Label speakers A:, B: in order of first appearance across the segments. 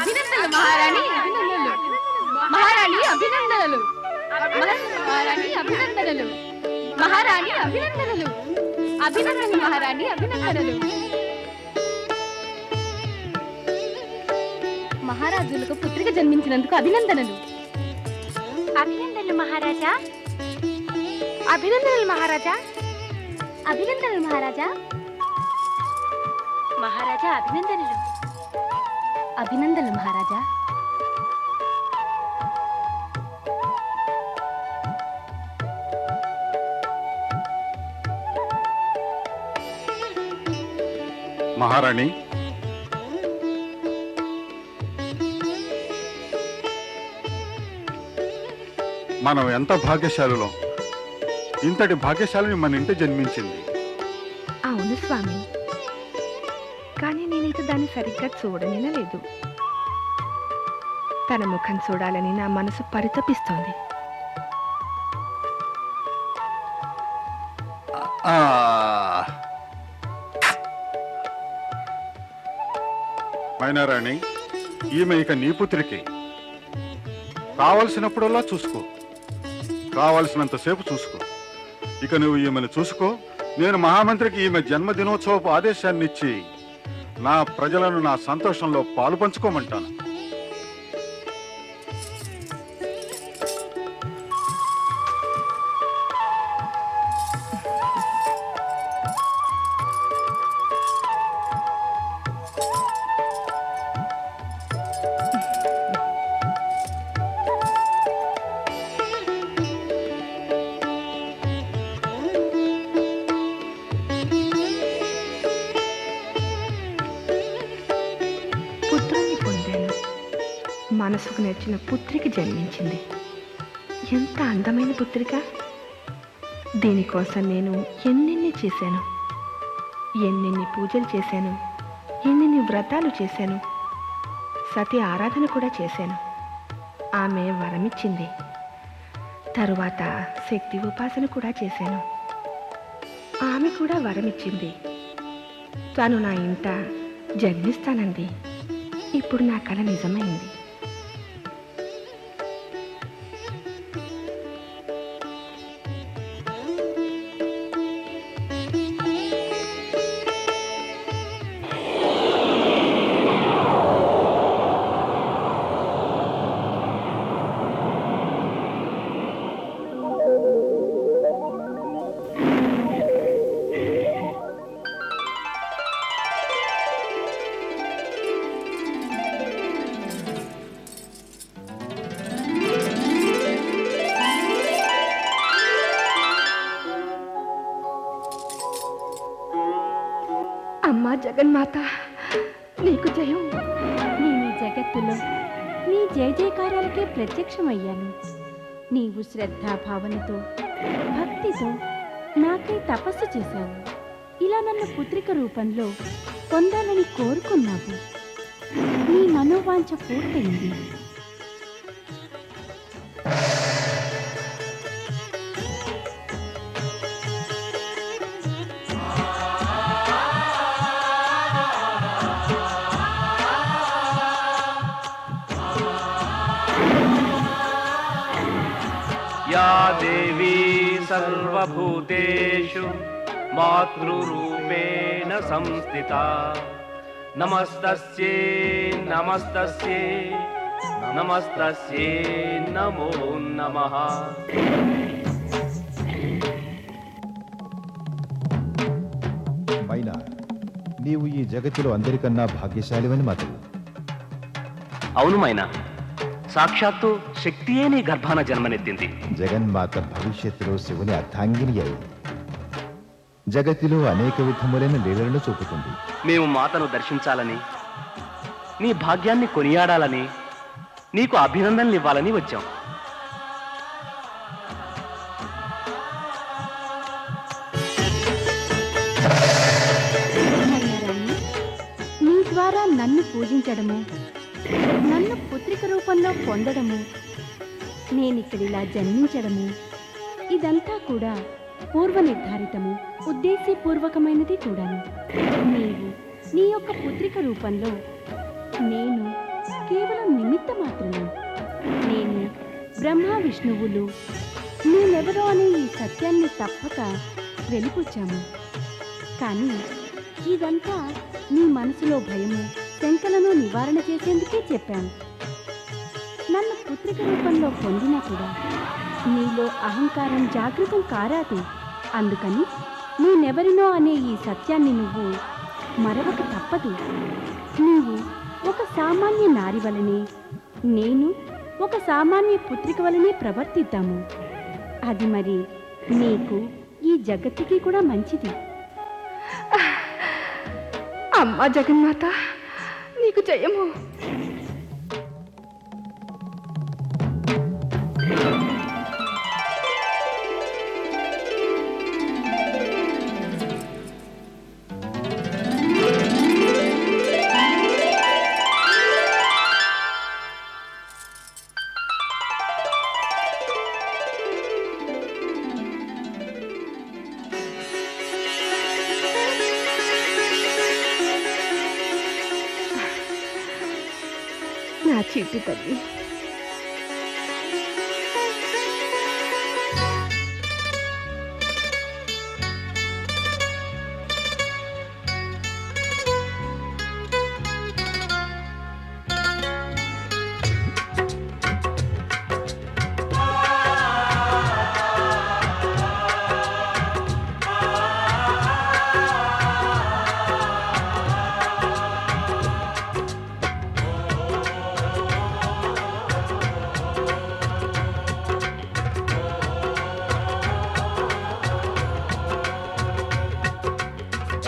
A: అభినందనలు మహారాణి, అభినందనలు మహారాణి, అభినందనలు మహారాణి, అభినందనలు మహారాణి, అభినందనలు అభినందనలు మహారాణి, అభినందనలు. మహారాజులకు పుత్రిక జన్మించినందుకు అభినందనలు. అభినందనలు మహారాజా, అభినందనలు మహారాజా, అభినందనలు మహారాజా, మహారాజా, అభినందనలు అభినందనలు మహారాజా.
B: మహారాణి, మనం ఎంత భాగ్యశాలులో. ఇంతటి భాగ్యశాలిని మన ఇంటి జన్మించింది.
C: అవును స్వామి, కానీ నేనైతే దాన్ని సరిగ్గా చూడనే లేదు. తన ముఖం చూడాలని నా మనసు పరితపిస్తోంది.
B: మైనారాణి, ఈమె ఇక నీ పుత్రికి. కావలసినప్పుడల్లా చూసుకో, కావలసినంతసేపు చూసుకో. ఇక నువ్వు ఈమెను చూసుకో. నేను మహామంత్రికి ఈమె జన్మదినోత్సవపు ఆదేశాన్ని ఇచ్చి నా ప్రజలను నా సంతోషంలో పాలు పంచుకోమంటాను.
C: మనసుకు నచ్చిన పుత్రికి జన్మించింది. ఎంత అందమైన పుత్రిక! దీనికోసం నేను ఎన్నెన్ని చేశాను, ఎన్నెన్ని పూజలు చేశాను, ఎన్నెన్ని వ్రతాలు చేశాను, సతి ఆరాధన కూడా చేశాను. ఆమె వరమిచ్చింది. తరువాత శక్తి ఉపాసన కూడా చేశాను. ఆమె కూడా వరమిచ్చింది. తాను నా ఇంట జన్మిస్తానంది. ఇప్పుడు నా కల నిజమైంది. అమ్మా జగన్మాత, నీకు జయం.
A: నేను ఈ జగత్తులో నీ జయ జయకారాలకే ప్రత్యక్షమయ్యాను. నీవు శ్రద్ధాభావనతో, భక్తితో నాకై తపస్సు చేశావు. ఇలా నన్ను పుత్రిక రూపంలో పొందాలని కోరుకున్నావు. నీ మనోవాంఛ పూర్తయింది.
D: या देवी सर्वभूतेषु मातृरूपेण संस्थिता नमस्तस्यै नमस्तस्यै नमस्तस्यै नमो नमः.
E: మైనా, నీవు ఈ జగత్తులో అందరికన్నా భాగ్యశాలివని మాటలు.
D: అవును మైనా, సాక్షాత్తు శక్తియే నీ గర్భాన జన్మనెత్తింది.
E: జగన్మాత భవిష్యత్తులో శివుని అర్థాంగిని అయి జగత్తులో అనేక విధములైన లీలలను చూపుతుంది.
D: మేము మాతను దర్శించాలని, నీ భాగ్యాన్ని కొనియాడాలని, నీకు అభినందనలు ఇవ్వాలని వచ్చాం.
A: మహారాణి, నీ ద్వారా నన్ను పూజించడము, నన్ను పుత్రిక రూపంలో పొందడము, నేనిక్కడిలా జన్మించడము, ఇదంతా కూడా పూర్వ నిర్ధారితము, ఉద్దేశపూర్వకమైనది కూడాను. నీవు నీ యొక్క పుత్రిక రూపంలో, నేను కేవలం నిమిత్త మాత్రమే. నేను బ్రహ్మ విష్ణువులు నేనెవరో అనే ఈ సత్యాన్ని తప్పక వెలిపుచ్చాము. కానీ ఇదంతా నీ మనసులో భయము శంకలను నివారణ చేసేందుకే చెప్పాను. నన్ను పుత్రిక రూపంలో పొందినా కూడా నీలో అహంకారం జాగృతం కారాదు. అందుకని నేనెవరినో అనే ఈ సత్యాన్ని నువ్వు మరొక తప్పదు. నీవు ఒక సామాన్య నారి వలనే, నేను ఒక సామాన్య పుత్రిక వలనే ప్రవర్తిద్దాము. అది మరి నీకు ఈ జగత్తుకి కూడా మంచిది.
C: అమ్మా జగన్మాత నీకు జయము. నా చిట్టి తల్లి,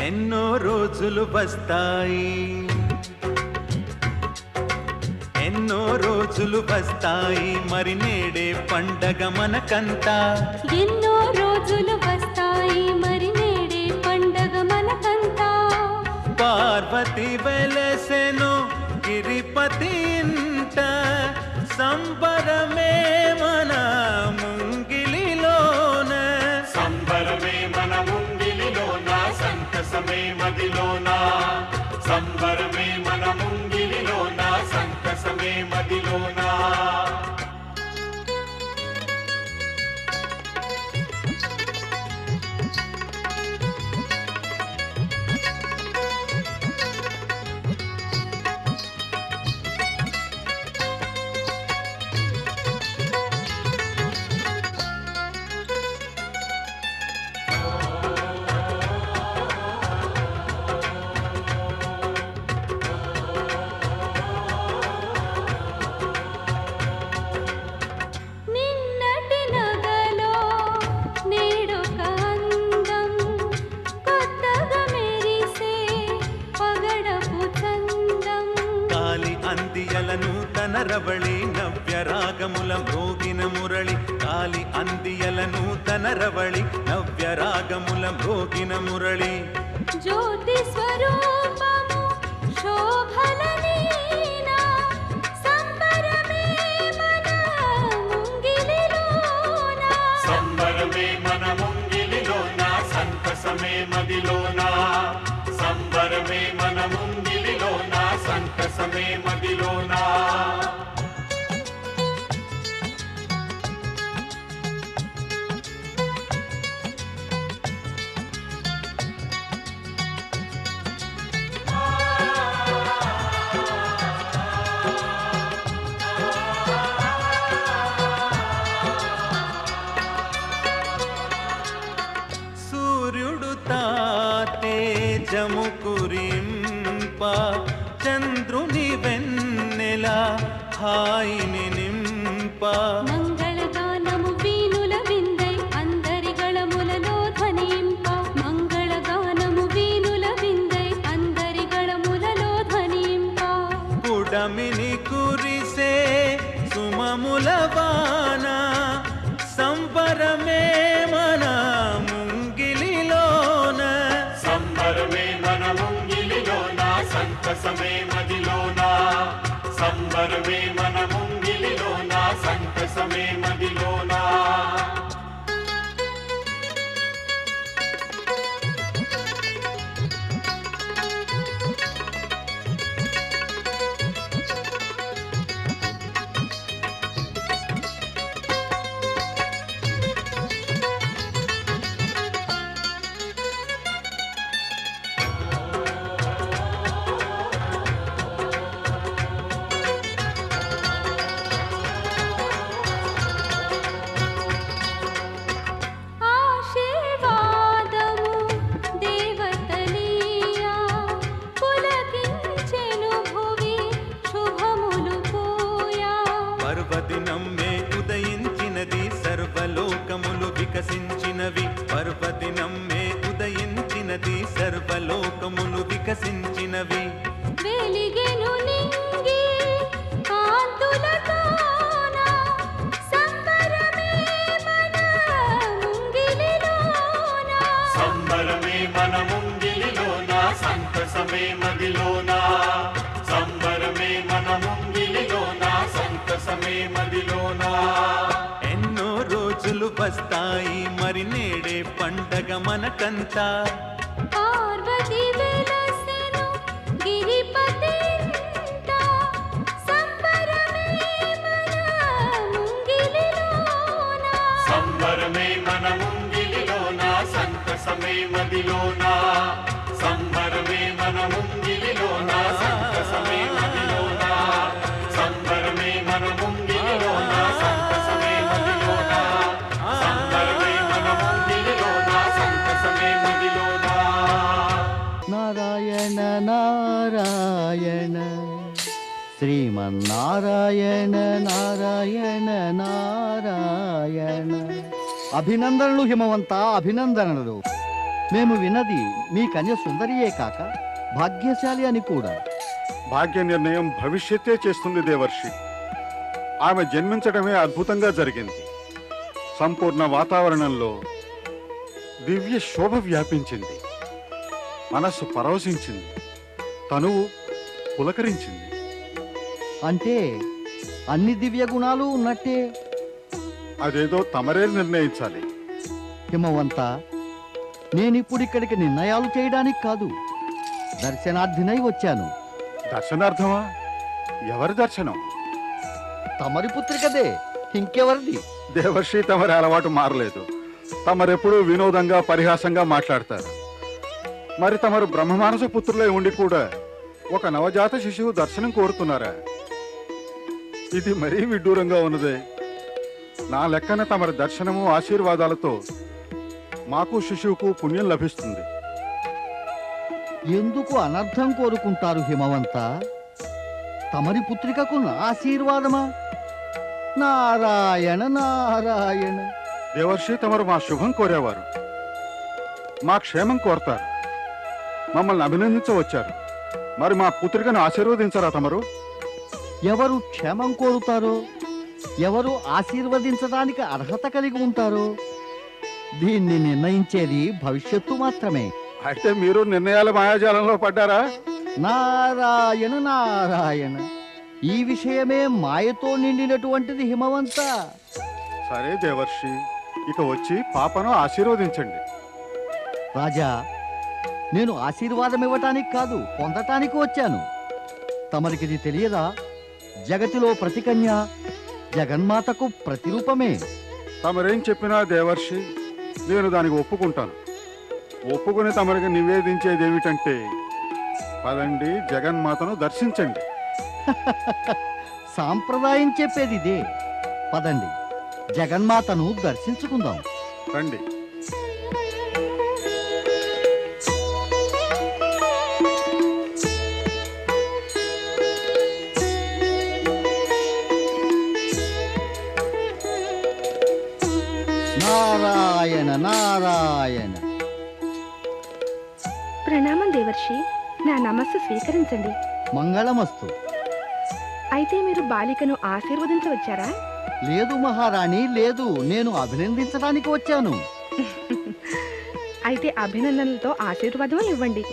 F: ఎన్నో రోజులు వస్తాయి, ఎన్నో రోజులు వస్తాయి, మరి నేడే పండగ మనకంతా.
A: ఎన్నో రోజులు వస్తాయి, మరి నేడే పండగ మనకంతా.
F: పార్వతి వెలసెను గిరిపతి ఇంట, సంబరమే మన ముంగిలిలోన.
G: సంబరమే మన ముంగిలిలోన, సంతసమే మదిలోన. సంబరమే మన ముంగిలిలోన, సంతసమే మదిలోన.
F: నూతన రవళి నవ్య రాగముల భోగిన మురళి. కాలి అందియల నూతన రవళి నవ్య రాగముల భోగిన మురళి.
A: జ్యోతి స్వరూపము శోభలనీనా, సంబరమే మన ముంగిలిలోన.
G: సంబరమే మన ముంగిలిలోన, సంతసమే మదిలోన. సంబరమే మన ముంగిలిలోన, సంతసమే మదిలోన.
F: సూర్యుడు తేజము కురింప, చంద్రుని వెన్నెల హాయిని నింప.
A: మంగళగానము వీణుల విందై అందరి గళములలో ధ్వనింప. మంగళగానము వీణుల విందై అందరి గళములలో ధ్వనింప.
F: పుడమిని కురిసే సుమముల వాన, సంబరమే మన ముంగిలిలోన.
G: సంబరమే మన ముంగిలిలోన, సంతసమే మదిలోన. సంబరమే మన ముంగిలిలోన, సంతసమే మదిలోన.
A: వెలిగెను నింగి కాంతులతోన సంబరమే మన ముంగిలిలోన
G: సంబరమే మన ముంగిలిలోన సంతసమే మదిలోన సంబరమే మన ముంగిలిలోన సంతసమే మదిలోన
F: ఎన్నో రోజులు వస్తాయి మరి నేడే పండగ మనకంతా
A: పార్వతి వెలసెను గిరిపతింట సంబరమే మన ముంగిలిలోన
G: సంబరమే మన ముంగిలిలోన సంతసమే మదిలోన సంబరమే మన ముంగిలిలోన సంతసమే మదిలోన సంబరమే మన ముంగిలిలోన సంతసమే మదిలోన సంబరమే మన ముంగిలిలోన సంతసమే మదిలోన
H: నారాయణ నారాయణ శ్రీమన్నారాయణ నారాయణ నారాయణ. అభినందనలు హిమవంత, అభినందనలు. మేము విన్నది మీ కన్య సుందరియే కాక భాగ్యశాలి అని కూడా.
B: భాగ్య నిర్ణయం భవిష్యత్తే చేస్తుంది దేవర్షి. ఆమె జన్మించడమే అద్భుతంగా జరిగింది. సంపూర్ణ వాతావరణంలో దివ్య శోభ వ్యాపించింది. మనస్సు పరవశించింది, తనువు పులకరించింది.
H: అంటే అన్ని దివ్య గుణాలు ఉన్నట్టే.
B: అదేదో తమరే నిర్ణయించాలి.
H: హిమవంత, నేనిప్పుడు ఇక్కడికి నిర్ణయాలు చేయడానికి కాదు, దర్శనార్థినై వచ్చాను.
B: దర్శనార్థమా? ఎవరి దర్శనం?
H: తమరి పుత్రికదే, ఇంకెవరిది?
B: దేవర్షి, తమరి అలవాటు మారలేదు. తమరెప్పుడూ వినోదంగా పరిహాసంగా మాట్లాడతారు. మరి తమరు బ్రహ్మమానస పుత్రులై ఉండి కూడా ఒక నవజాత శిశువు దర్శనం కోరుతున్నారా? ఇది మరీ విడ్డూరంగా ఉన్నదే. నా లెక్కన తమరి దర్శనము ఆశీర్వాదాలతో మాకు శిశువుకు పుణ్యం లభిస్తుంది.
H: ఎందుకు అనర్థం కోరుకుంటారు హిమవంత? తమరి పుత్రికకు నా ఆశీర్వాదమా? నారాయణ నారాయణ.
B: దేవర్షి, తమరు మా శుభం కోరేవారు, మా క్షేమం కోరతారు, మమ్మల్ని అభినందించవచ్చారు. మరి మా పుత్రికను ఆశీర్వదించరా తమరు?
H: ఎవరు క్షేమం కోరుతారో, ఎవరు ఆశీర్వదించడానికి అర్హత కలిగి ఉంటారో దీన్ని నిర్ణయించేది భవిష్యత్తు మాత్రమే.
B: అయితే మీరు నిర్ణయాల మాయాజాలంలో పడ్డారా?
H: నారాయణ నారాయణ. ఈ విషయమే మాయతో నిండినటువంటిది హిమవంత.
B: సరే దేవర్షి, ఇక వచ్చి పాపను ఆశీర్వదించండి.
H: రాజా, నేను ఆశీర్వాదం ఇవ్వటానికి కాదు, పొందటానికి వచ్చాను. తమరికిది తెలియదా? జగతిలో ప్రతి కన్య జగన్మాతకు ప్రతిరూపమే.
B: తమరేం చెప్పినా దేవర్షి, నేను దానికి ఒప్పుకుంటాను. ఒప్పుకుని తమరికి నివేదించేది ఏమిటంటే, పదండి, జగన్మాతను దర్శించండి.
H: సాంప్రదాయం చెప్పేది ఇదే. పదండి, జగన్మాతను దర్శించుకుందాం.
B: రండి.
H: నారాయణ నారాయణ.
C: ప్రణామం దేవర్షి, నా నమస్సు స్వీకరించండి.
H: మంగళమస్తు.
C: అయితే మీరు బాలికను ఆశీర్వదించవచ్చారా?
H: లేదు మహారాణి, లేదు, నేను అభినందించడానికి వచ్చాను.
C: అయితే అభినందనలతో ఆశీర్వాదం ఇవ్వండి.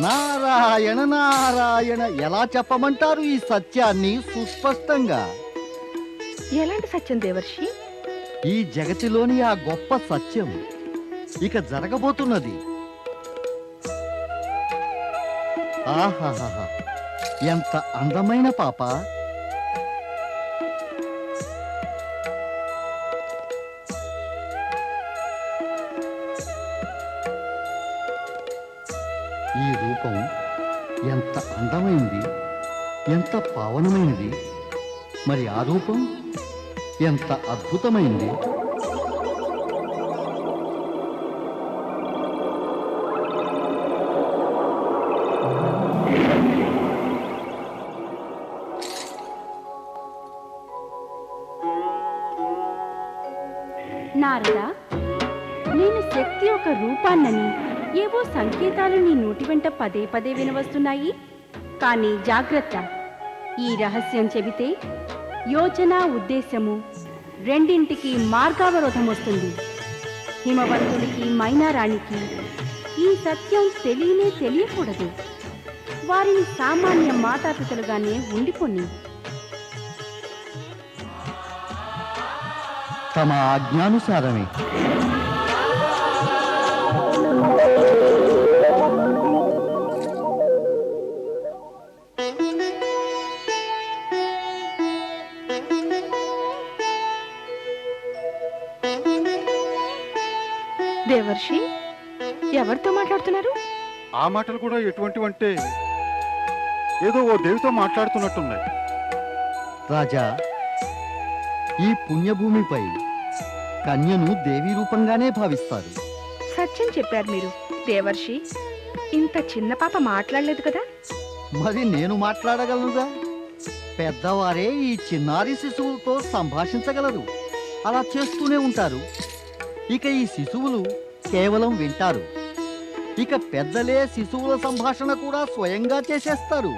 H: నారాయణ నారాయణ. ఎలా చెప్పమంటారు ఈ సత్యాన్ని సుస్పష్టంగా?
C: ఎలాంటి సత్యం దేవర్షి?
H: ఈ జగతిలోని ఆ గొప్ప సత్యం ఇక జరగబోతున్నది. ఆహాహా, ఎంత అందమైన పాప! ఈ రూపం ఎంత అందమైంది, ఎంత పావనమైనది. మరి ఆ రూపం ఎంత అద్భుతమైంది.
A: నారదా, నేను శక్తి ఒక రూపాన్నని ఏవో సంకేతాలు నీ నోటి వెంట పదే పదే వినవస్తున్నాయి.
C: కానీ జాగ్రత్త, ఈ రహస్యం చెబితే యోచన ఉద్దేశము రెండింటికి మార్గావరోధం వస్తుంది. హిమవంతుడికి మైనారాణికి ఈ సత్యం తెలియకూడదు. వారిని సామాన్య మాతాపితలుగానే ఉండిపోని.
H: తమ ఆజ్ఞానుసారమే.
C: దేవర్షి, ఎవరితో మాట్లాడుతున్నారు?
B: ఆ మాటలు కూడా ఎటువంటివంటే ఏదో ఓ దేవితో మాట్లాడుతున్నట్టున్నాయి.
H: రాజా, ఈ పుణ్యభూమిపై కన్యను దేవీ రూపంగానే భావిస్తారు.
C: సత్యం చెప్పారు మీరు. దేవర్షి, ఇంత చిన్న పాప మాట్లాడలేదు కదా?
H: మరి నేను మాట్లాడగలనుగా? పెద్దవారే ఈ చిన్నారి శిశువులతో సంభాషించగలరు. అలా చేస్తూనే ఉంటారు. ఇక ఈ శిశువులు కేవలం వింటారు. ఇక పెద్దలే శిశువుల సంభాషణ కూడా స్వయంగా చేసేస్తారు.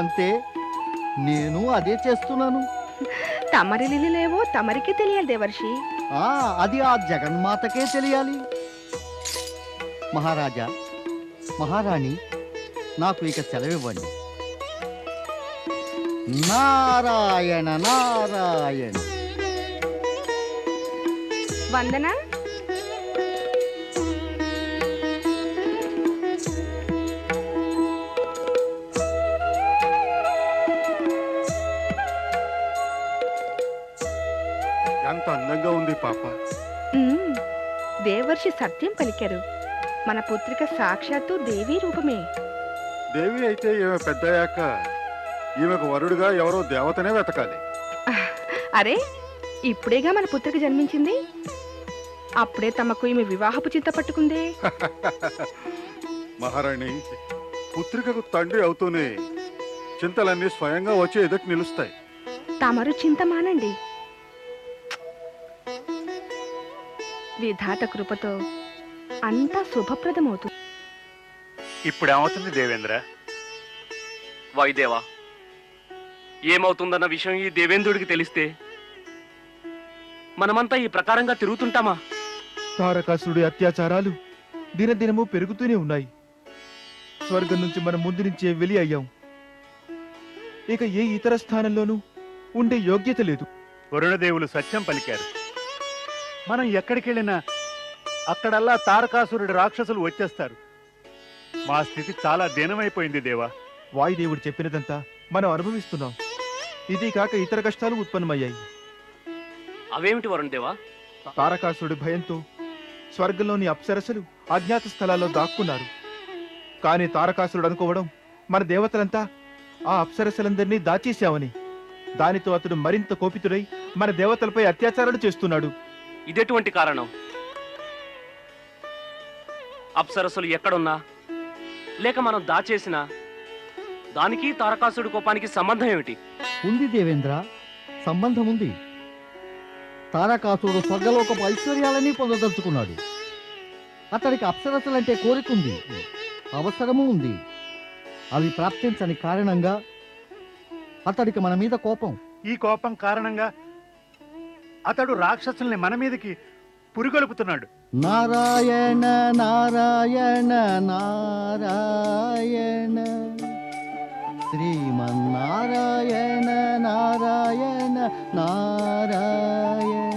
H: అంతే, నేను అదే చేస్తున్నాను.
C: తమరి లీలలేవో తమరికే తెలియాలి దేవర్షి.
H: అది ఆ జగన్మాతకే తెలియాలి. మహారాజా, మహారాణి, నాకు ఇక సెలవివ్వండి. నారాయణ నారాయణ.
C: వందన.
B: ఎంత అందంగా ఉంది పాప.
C: దేవర్షి సత్యం పలికారు. మన పుత్రిక సాక్షాత్తు దేవీ రూపమే.
B: దేవి అయితే ఈమె పెద్దయ్యాక ఈమెకు వరుడుగా ఎవరో దేవతనే వెతకాలి.
C: అరే, ఇప్పుడేగా మన పుత్రిక జన్మించింది. అప్పుడే తమకు ఈమె వివాహపు చింత పట్టుకుందే.
B: మహారాణి, పుత్రికకు తండ్రి అవుతూనే చింతలన్నీ స్వయంగా వచ్చి ఎదుటి నిలుస్తాయి.
C: తమరు చింత మానండి. విధాత కృపతో అంతా శుభప్రదమవుతుంది.
I: ఇప్పుడు ఏమవుతుంది దేవేంద్ర?
D: వాయుదేవా, ఏమవుతుందన్న విషయం ఈ దేవేంద్రుడికి తెలిస్తే మనమంతా ఈ ప్రకారంగా తిరుగుతుంటామా?
E: తారకాసురుడి అత్యాచారాలు దినదినము పెరుగుతూనే ఉన్నాయి. స్వర్గం నుంచి మనం ముందు నుంచే వెలి అయ్యాం. ఇక ఏ ఇతర స్థానంలోనూ ఉండే యోగ్యత లేదు.
I: వరుణదేవులు సత్యం పలికారు. మనం ఎక్కడికి వెళ్ళినా అక్కడల్లా తారకాసురుడి రాక్షసులు వచ్చేస్తారు. మా స్థితి చాలా దీనమైపోయింది దేవా.
E: వాయుదేవుడు చెప్పినదంతా మనం అనుభవిస్తున్నాం. ఇది కాక ఇతర కష్టాలు ఉత్పన్నమయ్యాయి.
D: అవేమిటి వరుణదేవా?
E: తారకాసురుడి భయంతో స్వర్గంలోని అప్సరసలు అజ్ఞాత స్థలాల్లో దాక్కున్నారు. కానీ తారకాసురుడు అనుకోవడం మన దేవతలంతా ఆ అప్సరసలందరినీ దాచేశామని. దానితో అతడు మరింత కోపితుడై మన దేవతలపై అత్యాచారాలు చేస్తున్నాడు.
D: ఇదెటువంటి కారణం? అప్సరసలు ఎక్కడున్నా లేక మనం దాచేసినా దానికి తారకాసుడి కోపానికి సంబంధం ఏమిటి?
H: ఉంది దేవేంద్ర, సంబంధం ఉంది. తారకాసురుడు స్వర్గలోకపు ఐశ్వర్యాలని పొందదలుచుకున్నాడు. అతడికి అప్సరసలంటే కోరికుంది, అవసరము ఉంది. అవి ప్రాప్తించని కారణంగా అతడికి మన మీద కోపం.
I: ఈ కోపం కారణంగా అతడు రాక్షసుల్ని మన మీదకి పురిగొలుపుతున్నాడు.
H: నారాయణ నారాయణ నారాయణ, శ్రీమన్నారాయణ నారాయణ నారాయణ,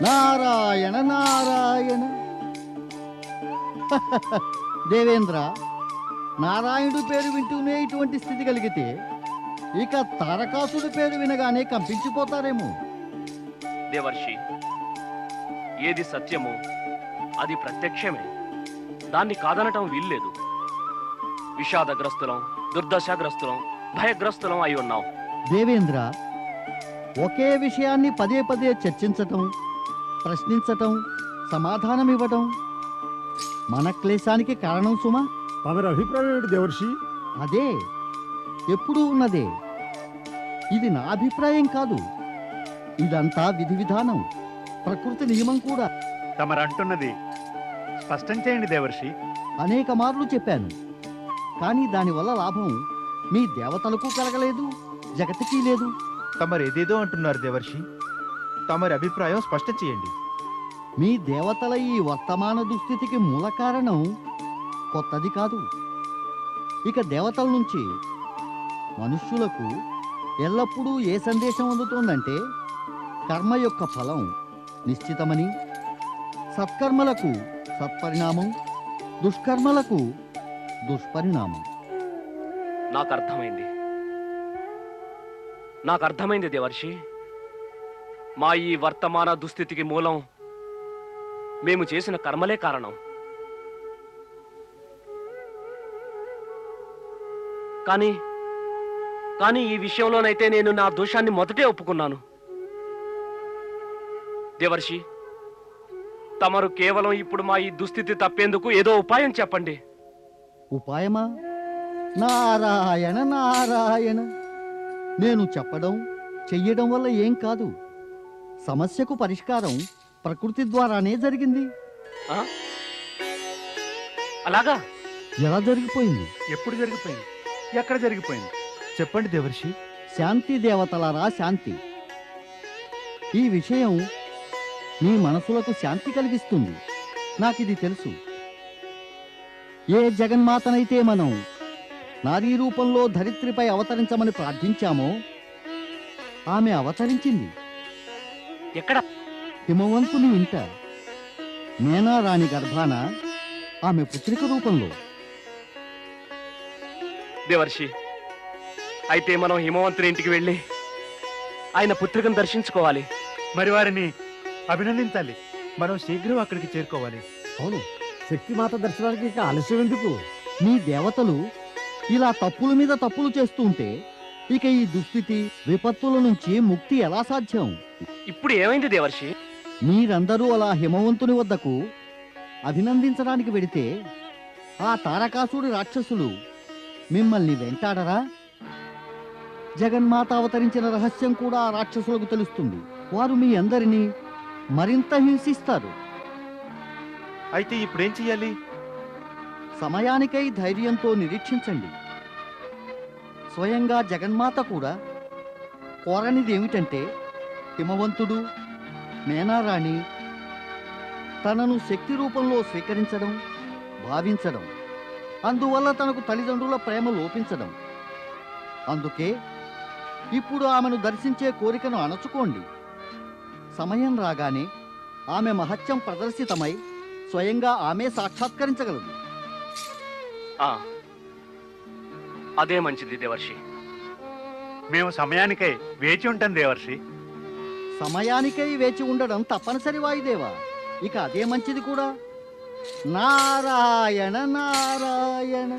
H: నారాయణ నారాయణ. దేవేంద్ర, నారాయణుడి పేరు వింటూనే ఇటువంటి స్థితి కలిగితే ఇక తారకాసుడి పేరు వినగానే కంపించిపోతారేమో.
D: దేవర్షి, ఏది సత్యమో అది ప్రత్యక్షమే. దాన్ని కాదనటం వీల్లేదు. విషాదగ్రస్తులం, దుర్దశాగ్రస్తులం, భయగ్రస్తులం అయి ఉన్నాం.
H: దేవేంద్ర, ఒకే విషయాన్ని పదే పదే చర్చించటం, ప్రశ్నించటం, సమాధానం ఇవ్వటం మన క్లేశానికి కారణం సుమా.
I: తమరి అభిప్రాయం ఏమిటి దేవర్షి?
H: అదే ఎప్పుడూ ఉన్నదే. ఇది నా అభిప్రాయం కాదు. ఇదంతా విధి విధానం, ప్రకృతి నియమం కూడా.
I: తమరంటున్నది స్పష్టం చేయండి దేవర్షి.
H: అనేక మార్లు చెప్పాను.
J: కానీ దానివల్ల లాభం మీ దేవతలకు కలగలేదు, జగతికి లేదు.
E: తమరేదేదో అంటున్నారు దేవర్షి. తమరి అభిప్రాయం స్పష్టం చేయండి.
J: మీ దేవతల ఈ వర్తమాన దుస్థితికి మూల కారణం కొత్తది కాదు. ఇక దేవతల నుంచి మనుష్యులకు ఎల్లప్పుడూ ఏ సందేశం అందుతోందంటే కర్మ యొక్క ఫలం నిశ్చితమని, సత్కర్మలకు సత్పరిణామం, దుష్కర్మలకు దుష్పరిణామం.
D: నాకు అర్థమైంది దేవర్షి. మా ఈ వర్తమాన దుస్థితికి మూలం మేము చేసిన కర్మలే కారణం. కానీ ఈ విషయంలోనైతే నేను నా దోషాన్ని మొదటే ఒప్పుకున్నాను. దేవర్షి, తమరు కేవలం ఇప్పుడు మా ఈ దుస్థితి తప్పేందుకు ఏదో ఉపాయం చెప్పండి.
J: ఉపాయమా? నారాయణ నారాయణ. నేను చెప్పడం చెయ్యడం వల్ల ఏం కాదు. సమస్యకు పరిష్కారం ప్రకృతి ద్వారానే జరిగింది.
D: ఆ? అలాగా?
J: ఎలా జరిగిపోయింది?
I: ఎప్పుడు జరిగిపోయింది? ఎక్కడ జరిగిపోయింది?
E: చెప్పండి దేవర్షి.
J: శాంతి దేవతలారా శాంతి. ఈ విషయం మీ మనసులకు శాంతి కలిగిస్తుంది. నాకిది తెలుసు. ఏ జగన్మాతనైతే మనం నారీ రూపంలో ధరిత్రిపై అవతరించమని ప్రార్థించామో ఆమె అవతరించింది.
D: ఎక్కడ?
J: హిమవంతుని ఇంట, మేనారాణి గర్భాన ఆమె పుత్రిక రూపంలో.
D: దేవర్షి, అయితే మనం హిమవంతుని ఇంటికి వెళ్ళి ఆయన పుత్రికను దర్శించుకోవాలి.
I: మరి వారిని అభినందించాలి.
E: మనం శీఘ్రం అక్కడికి చేరుకోవాలి.
J: అవును, శక్తిమాత దర్శనానికి ఇక ఆలస్యం ఎందుకు? మీ దేవతలు ఇలా తప్పుల మీద తప్పులు చేస్తూ ఉంటే ఇక ఈ దుస్థితి విపత్తుల నుంచి ముక్తి ఎలా సాధ్యం?
D: ఇప్పుడు ఏమైంది దేవర్షి?
J: మీరందరూ అలా హిమవంతుని వద్దకు అభినందించడానికి వెడితే ఆ తారకాసుడి రాక్షసులు మిమ్మల్ని వెంటాడరా? జగన్మాత అవతరించిన రహస్యం కూడా ఆ రాక్షసులకు తెలుస్తుంది. వారు మీ అందరినీ మరింత హింసిస్తారు.
E: అయితే ఇప్పుడేం చెయ్యాలి?
J: సమయానికై ధైర్యంతో నిరీక్షించండి. స్వయంగా జగన్మాత కూడా కోరనిది ఏమిటంటే హిమవంతుడు, మేనారాణి తనను శక్తి రూపంలో స్వీకరించడం, భావించడం, అందువల్ల తనకు తల్లిదండ్రుల ప్రేమ లోపించడం. అందుకే ఇప్పుడు ఆమెను దర్శించే కోరికను అణచుకోండి. సమయం రాగానే ఆమె మహత్యం ప్రదర్శితమై స్వయంగా ఆమె సాక్షాత్కరించగలదు.
D: అదే మంచిది దేవర్షి.
I: మేము సమయానికై వేచి ఉంటాం దేవర్షి.
J: సమయానికై వేచి ఉండడం తప్పనిసరి వాయుదేవా. ఇక అదే మంచిది కూడా. నారాయణ నారాయణ.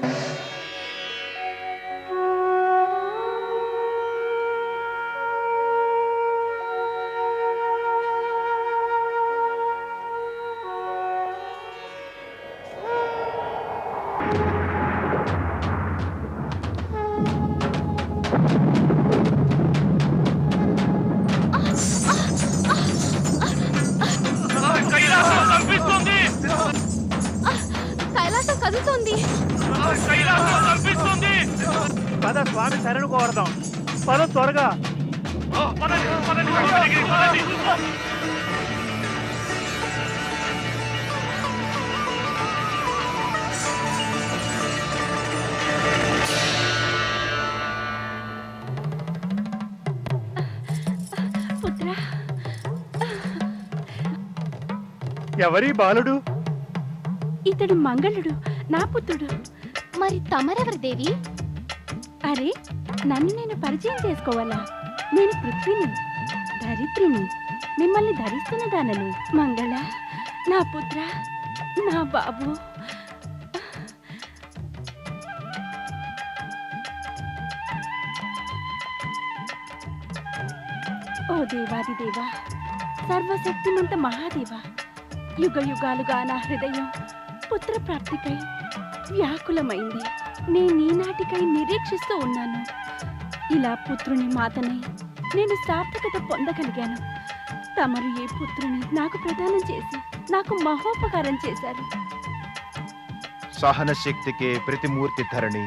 A: కైలాసం కదులుతోంది.
I: పద, స్వామి శరణు కోరదాం. పద త్వరగా.
A: పుత్ర,
I: ఎవరి బాలుడు?
C: ఇతడు మంగళుడు, నా పుత్రుడు.
A: మరి తమరెవరి దేవి?
C: అరే, నన్ను నేను పరిచయం చేసుకోవాలా? నేను పృథ్వీని, ధరిత్రిని, మిమ్మల్ని ధరిస్తున్న దానను. మంగళ, నా పుత్ర, నా బాబు. ఓ దేవాది దేవా, సర్వశక్తిమంత మహాదేవ, యుగ యుగాలుగా నా హృదయం పుత్ర ప్రాప్తికై వ్యాకులమైంది. నేనీనాటికై నిరీక్షిస్తూ ఉన్నాను. ఇలా పుత్రుని మాతనై నేను సార్థకత పొందగలిగాను. తమరు ఏ పుత్రుని నాకు ప్రదానం చేసి నాకు మహోపకారం చేశారు.
E: సహనశక్తికే ప్రతిమూర్తి ధరణి,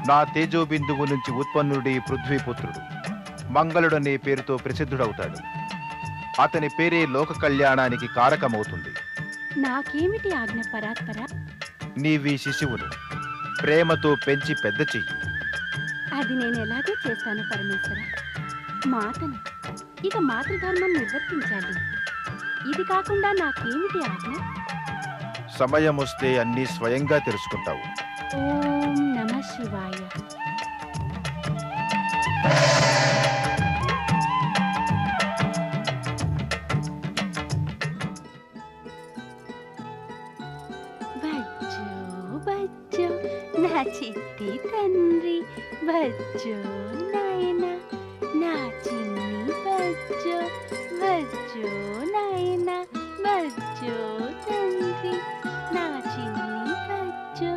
E: నా తేజోబిందువు నుంచి ఉత్పన్నుడి పృథ్వీపుత్రుడు మంగళుడనే పేరుతో ప్రసిద్ధుడవుతాడు. అతని పేరే లోక కళ్యాణానికి కారకమవుతుంది.
A: నాకేమిటి ఆజ్ఞ పరాత్పర?
E: నీవీ శిశువును ప్రేమతో పెంచి పెద్ద చెయ్యి.
A: అది నేను ఎలాగో చేస్తాను పరమేశ్వర. మాతను ఇక మాతృధర్మం నిర్వర్తించాలి. ఇది కాకుండా నాకేమిటి ఆజ్ఞ?
E: సమయం వస్తే అన్నీ స్వయంగా తెలుసుకుంటావు.
A: ఓం నమః శివాయ. బజ్జో బజ్జో నా చిట్టి తండ్రి, బజ్జో నాయనా నా చిన్ని బజ్జో, బజ్జో నాయనా బజ్జో తండ్రి నా చిన్ని బజ్జో,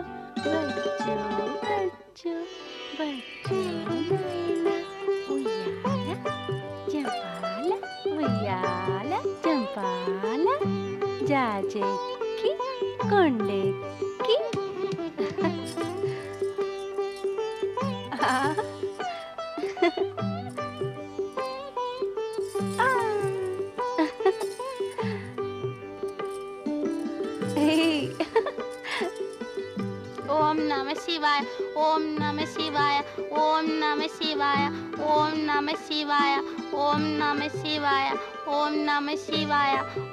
A: బజ్జో బజ్జో బజ్జో నాయనా. ఉయ్యాల జంపాల, ఉయ్యాల జంపాల, జాజెక్కి కొండెక్కి ఓం నమ శివాయ, ఓం నమ శివాయ, ఓం నమ శివాయ, ఓం నమ శివాయ, ఓం నమ శివాయ, ఓం నమ శివాయ,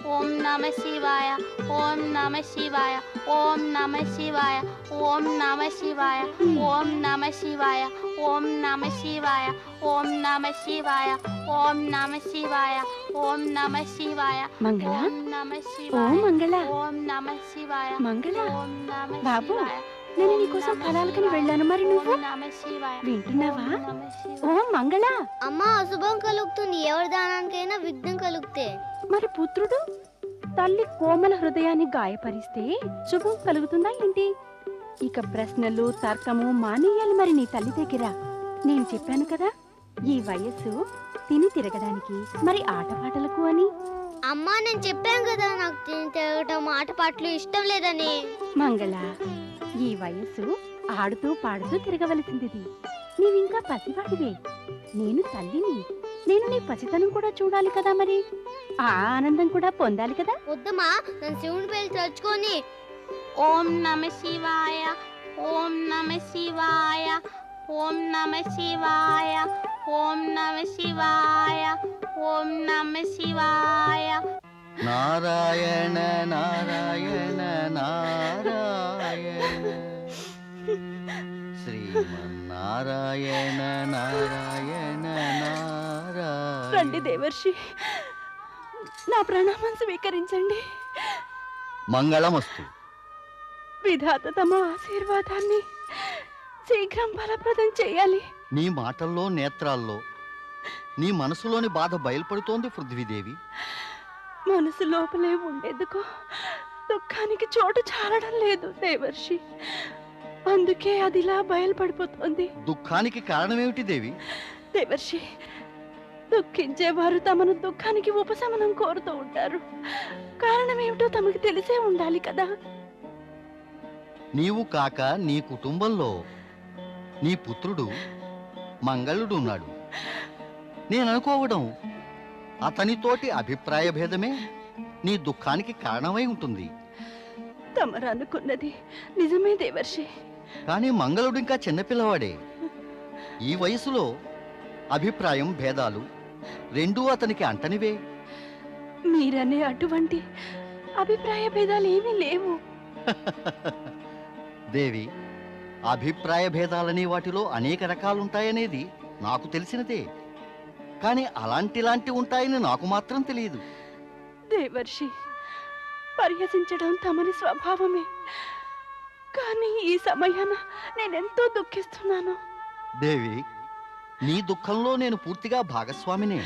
A: ఓం నమ శివాయ, ఓం నమ శివాయ, ఓం నమ శివాయ, ఓం నమ శివాయ, ఓం నమ శివాయ, ఓం నమ శివాయ, ఓం నమ శివాయ, ఓం నమ శివాయ, ఓం నమ శివాయ. మంగళ, ఓం మంగళ, ఓం నమ శివాయ. మంగళ బాబు, నేను నీకోసం ఫలాలకని వెళ్ళాను, మరి నువ్వు వింటున్నావా? ఓం మంగళ.
K: అమ్మా, అశుభం కలుగుతుంది. ఎవరి దానానికైనా విఘ్నం కలుగుతే.
A: మరి పుత్రుడు తల్లి కోమల హృదయాన్ని గాయపరిస్తే శుభం కలుగుతుందా ఏంటి? ఇక ప్రశ్నలు తర్కము మానేయాలి మరి నీ తల్లి దగ్గర. నేను చెప్పాను కదా, ఈ వయస్సు తిని తిరగడానికి, మరి ఆటపాటలకు అని.
K: అమ్మా, నేను చెప్పాను కదా నాకు తిని తిరగటం ఆటపాటలు ఇష్టం లేదని.
A: మంగళ, ఈ వయస్సు ఆడుతూ పాడుతూ తిరగవలసింది. నీవింకా పసివాడివే, నేను తల్లిని. నేను నీ పసితనం కూడా చూడాలి కదా, మరి ఆ ఆనందం కూడా పొందాలి కదా.
K: వద్దమ్మా, నన్ను శివుని పేరు తలుచుకొని.
A: ఓం నమ శివాయ, ఓం నమ శివాయ, ఓం నమ శివాయ, ఓం నమ శివాయ, ఓం నమ శివాయ.
H: నారాయణ నారాయణ నారాయణ, శ్రీమన్నారాయణ నారాయణ నారాయణ.
A: రండి దేవర్షి, నా ప్రణామం స్వీకరించండి.
H: మంగళమస్తు.
A: విధాత తమ ఆశీర్వాదాన్ని శీఘ్రం ఫలప్రదం చేయాలి.
H: నీ మాటల్లో నేత్రాల్లో నీ మనసులోని బాధ బయలుపడుతోంది పృథ్వీదేవి.
A: మనసు లోపలే ఉండేందుకు దుఃఖానికి చోటు చాలడం లేదు దేవర్షి, అందుకే అదిలా బయలుపడిపోతుంది.
H: దుఃఖానికి కారణమేమిటి దేవి?
A: దేవర్షి, దుఃఖించేవారు తమను దుఃఖానికి ఉపశమనం కోరుతూ ఉంటారు. కారణమేమిటో తమకు తెలిసే ఉండాలి కదా.
H: నీవు కాక నీ కుటుంబంలో నీ పుత్రుడు మంగళుడు ఉన్నాడు. నేను అనుకోవడం అతనితోటి అభిప్రాయ భేదమే నీ దుఃఖానికి కారణమై ఉంటుంది.
A: తమరు అనుకున్నది నిజమే దేవర్షి.
H: కానీ మంగళుడు ఇంకా చిన్నపిల్లవాడే. ఈ వయసులో అభిప్రాయం భేదాలు రెండూ అతనికి అంటనివే.
A: మీరనే అటువంటి అభిప్రాయ భేదాలు ఏమీ లేవు.
H: దేవి, అభిప్రాయ భేదాలనే వాటిలో అనేక రకాలుంటాయనేది నాకు తెలిసినదే. కానీ అలాంటి ఉంటాయని నాకు మాత్రం తెలియదు.
A: దేవర్షి, పరిహసించడం తమని స్వభావమే. కానీ ఈ సమయాన నేనెంతో దుఃఖిస్తున్నాను.
H: దేవి, నీ దుఃఖంలో నేను పూర్తిగా భాగస్వామినే.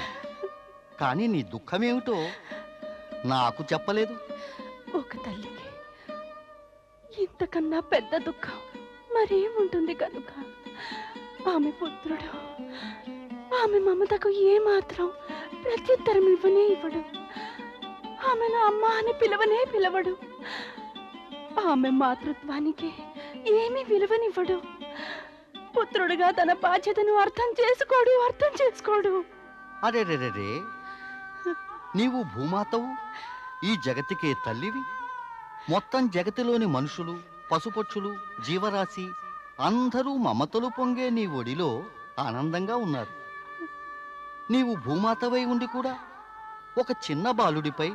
H: కానీ నీ దుఃఖమేమిటో నాకు చెప్పలేదు.
A: ఒక తల్లికి ఇంతకన్నా పెద్ద దుఃఖం మరేముంటుంది కనుక ఆమె పుత్రుడు ఆమె మమతకు ఏమాత్రం ప్రత్యుత్తరం ఇవ్వడు. ఆమెను అమ్మ అని పిలవడు.
C: ఆమె మాతృత్వానికి ఏమీ విలువనివ్వడు. పుత్రుడిగా తన బాధ్యతను అర్థం చేసుకోడు.
J: అరే రే రే రే, నీవు భూమాతవు, ఈ జగతికే తల్లివి. మొత్తం జగతిలోని మనుషులు, పశుపక్షులు, జీవరాశి అందరూ మమతలు పొంగే నీ ఒడిలో ఆనందంగా ఉన్నారు. నీవు భూమాతవై ఉండి కూడా ఒక చిన్న బాలుడిపై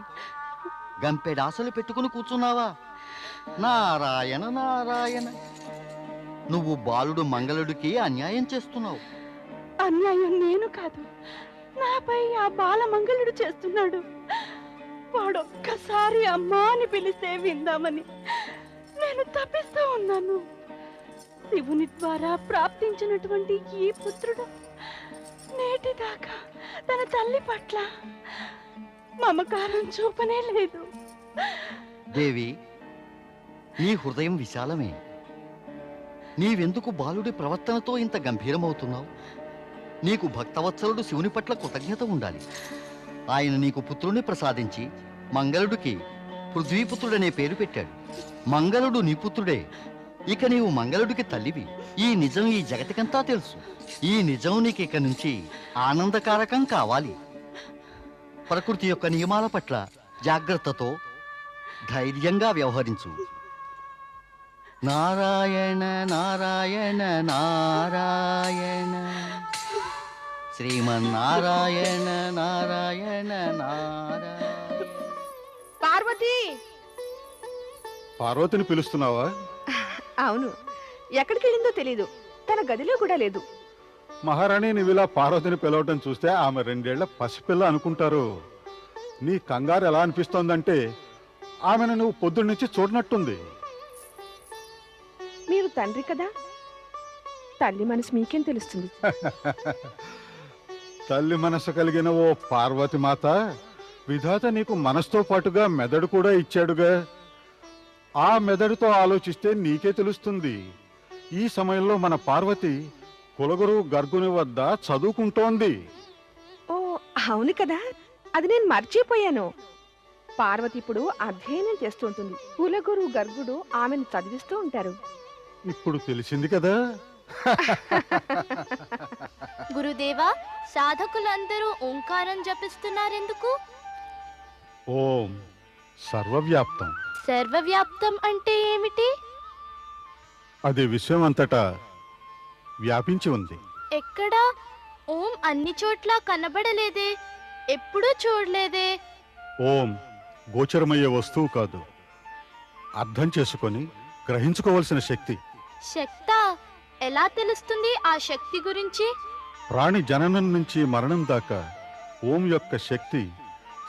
J: గంపెడాసలు పెట్టుకుని కూర్చున్నావా? నారాయణ నారాయణ, నువ్వు బాలుడు మంగళుడికి అన్యాయం చేస్తున్నావు.
C: అన్యాయం నేను కాదు, నాపై ఆ బాలమంగళుడు చేస్తున్నాడు. వాడొక్కసారి అమ్మా అని పిలిస్తే విందామని నేను తప్పిస్తూ ఉన్నాను. శివుని ద్వారా ప్రాప్తించినటువంటి ఈ పుత్రుడు నేటిదాకా తన తల్లి పట్ల మమకారం చూపనే లేదు.
J: దేవి, నీ హృదయం విశాలమే. నీవెందుకు బాలుడి ప్రవర్తనతో ఇంత గంభీరమవుతున్నావు? నీకు భక్తవత్సలుడు శివుని పట్ల కృతజ్ఞత ఉండాలి. ఆయన నీకు పుత్రుని ప్రసాదించి మంగళుడికి పృథ్వీపుత్రుడనే పేరు పెట్టాడు. మంగళుడు నీ పుత్రుడే. ఇక నీవు మంగళుడికి తల్లివి. ఈ నిజం ఈ జగతికంతా తెలుసు. ఈ నిజం నీకు ఇక నుంచి ఆనందకారకం కావాలి. ప్రకృతి యొక్క నియమాల పట్ల జాగ్రత్తతో ధైర్యంగా వ్యవహరించు. నారాయణ నారాయణ నారాయణ, శ్రీమన్నారాయణ నారాయణ నారాయణ.
C: పార్వతి!
B: పార్వతిని పిలుస్తున్నావా?
C: అవును, ఎక్కడికి వెళ్ళిందో తెలీదు. తన గదిలో కూడా లేదు.
B: మహారాణి, నువ్విలా పార్వతిని పిలవటం చూస్తే ఆమె 2 ఏళ్ల పసిపిల్ల అనుకుంటారు. నీ కంగారు ఎలా అనిపిస్తోందంటే ఆమెను నువ్వు పొద్దున్నుంచి చూడనట్టుంది.
C: మీరు తండ్రి కదా, తల్లి మనసు మీకేం తెలుస్తుంది?
B: తల్లి మనసు కలిగిన ఓ పార్వతి మాత, విధాత నీకు మనసుతో పాటుగా మెదడు కూడా ఇచ్చాడుగా. ఆ మెదడుతో ఆలోచిస్తే నీకే తెలుస్తుంది. ఈ సమయంలో మన పార్వతి కులగురువు గర్గుని వద్ద చదువుకుంటోంది.
C: ఓ అవును కదా, అది నేను మర్చిపోయాను. పార్వతి ఇప్పుడు అధ్యయనం చేస్తుంటుంది. కులగురు గర్గుడు ఆమెను చదివిస్తూ ఉంటారు.
B: ఇప్పుడు తెలిసింది కదా.
A: గురుదేవా, సాధకులందరూ ఓంకారం జపిస్తున్నారెందుకు?
B: ఓం సర్వవ్యాప్తం.
A: సర్వవ్యాప్తం అంటే ఏమిటి?
B: అది విశ్వం అంతటా వ్యాపించి ఉంది.
A: ఎక్కడా? ఓం అన్ని చోట్ల కనబడలేదే, ఎప్పుడూ చూడలేదే.
B: ఓం గోచరమయ్యే వస్తువు కాదు, అర్థం చేసుకొని గ్రహించుకోవలసిన శక్తి.
A: శక్తా? ఎలా తెలుస్తుంది ఆ శక్తి గురించి?
B: ప్రాణి జననం నుంచి మరణం దాకా ఓం యొక్క శక్తి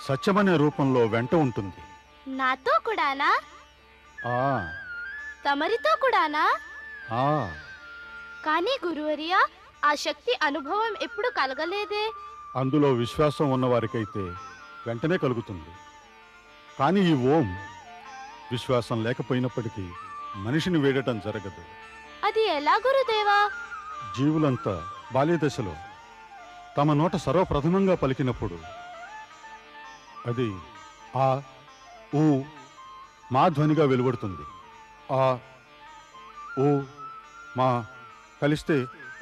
B: సత్యమనే రూపంలో వెంట ఉంటుంది.
A: నాతో కూడానా?
B: ఆ
A: తమరితో కూడానా?
B: ఆ
A: కానీ గురువర్యా, ఆ శక్తి అనుభవం ఎప్పుడు కలగలేదే.
B: అందులో విశ్వాసం ఉన్నవారికైతే వెంటనే కలుగుతుంది. కానీ ఈ ఓం విశ్వాసం లేకపోయినప్పటికీ మనిషిని వేడటం జరగదు.
A: అది ఎలా గురుదేవా?
B: జీవులంతా బాల్యదశలో తమ నోట సర్వప్రథమంగా పలికినప్పుడు అది ఆ ఊ మా ధ్వనిగా వెలువడుతుంది. ఆ ఊ మా కలిస్తే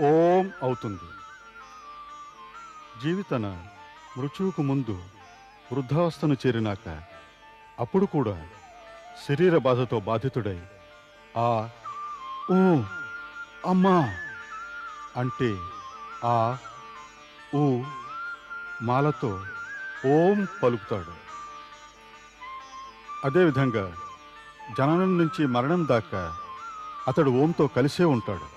B: ఓం అవుతుంది. జీవితన మృత్యువుకు ముందు వృద్ధావస్థను చేరినాక అప్పుడు కూడా శరీర బాధతో బాధితుడై ఆ ఊ అమ్మా అంటే ఆ ఊ మాలతో ఓం పలుకుతాడు. అదేవిధంగా జననం నుంచి మరణం దాకా అతడు ఓంతో కలిసే ఉంటాడు.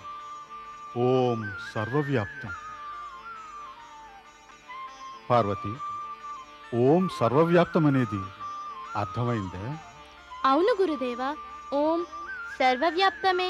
B: ఓం సర్వవ్యాప్తం. పార్వతి, ఓం సర్వవ్యాప్తం అనేది అర్థమైందా?
A: అవును గురుదేవా, ఓం సర్వవ్యాప్తమే.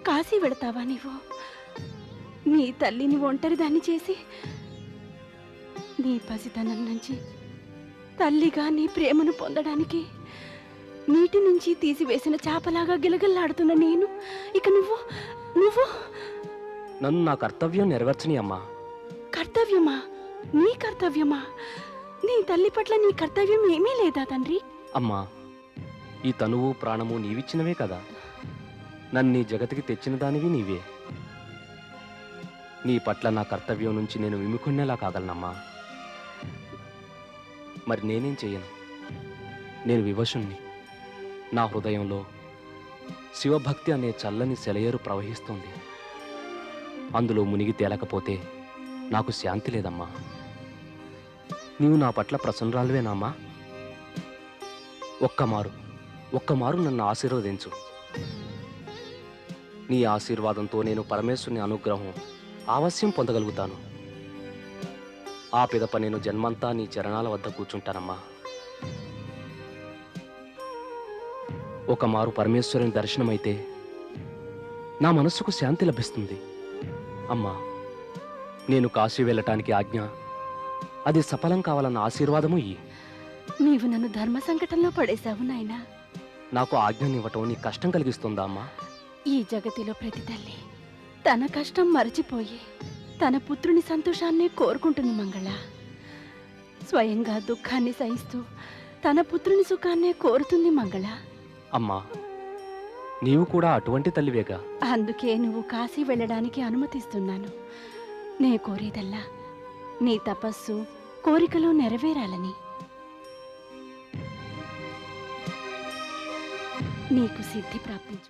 C: కాశీ వెళతావా నీవు? నీ తల్లిని ఒంటరిదాన్ని చేసి నీ పసితనం నుంచి తల్లిగా నీ ప్రేమను పొందడానికి నీటి నుంచి తీసివేసిన చేపలాగా గిలగిల్లాడుతున్న నేను ఇక నువ్వు నువ్వు
D: నన్ను నా కర్తవ్యం నెరవేర్చని అమ్మా.
C: కర్తవ్యమా? నీ కర్తవ్యమా? నీ తల్లి పట్ల నీ కర్తవ్యం ఏమీ లేదా తండ్రి?
D: అమ్మా, ఈ తనువు ప్రాణము నీవిచ్చినవే కదా. నన్ను నీ జగతికి తెచ్చిన దానివి నీవే. నీ పట్ల నా కర్తవ్యం నుంచి నేను విముఖుణ్ణేలా కాగలనమ్మా. మరి నేనేం చెయ్యను? నేను వివశుణ్ణి. నా హృదయంలో శివభక్తి అనే చల్లని సెలయేరు ప్రవహిస్తుంది. అందులో మునిగి తేలకపోతే నాకు శాంతి లేదమ్మా. నీవు నా పట్ల ప్రసన్నరాలువేనమ్మా. ఒక్కమారు నన్ను ఆశీర్వదించు. నీ ఆశీర్వాదంతో నేను పరమేశ్వరుని అనుగ్రహం ఆవశ్యం పొందగలుగుతాను. ఆ పిదప నేను జన్మంతా నీ చరణాల వద్ద కూర్చుంటానమ్మా. ఒకమారు పరమేశ్వరుని దర్శనమైతే నా మనస్సుకు శాంతి లభిస్తుంది. అమ్మా, నేను కాశీ వెళ్ళటానికి ఆజ్ఞ, అది సఫలం కావాలన్న ఆశీర్వాదము ఇయ్యి.
C: నీవు నన్ను ధర్మ సంకటంలో పడేశావు నాయనా.
D: నాకు ఆజ్ఞనివ్వటం నీ కష్టం కలిగిస్తుందా అమ్మా?
C: ఈ జగతిలో ప్రతి తల్లి తన కష్టం మరచిపోయి తన పుత్రుని సంతోషాన్నే కోరుకుంటుంది మంగళ. స్వయంగా దుఃఖాన్ని సహిస్తూ తన పుత్రుని సుఖాన్నే కోరుతుంది మంగళ.
D: అమ్మా, నీవు కూడా అటువంటి తల్లివేగా.
C: అందుకే నువ్వు కాశీ వెళ్ళడానికి అనుమతిస్తున్నాను. నే కోరేదల్లా నీ తపస్సు కోరికలు నెరవేరాలని. నీకు సిద్ధి ప్రాప్తించు.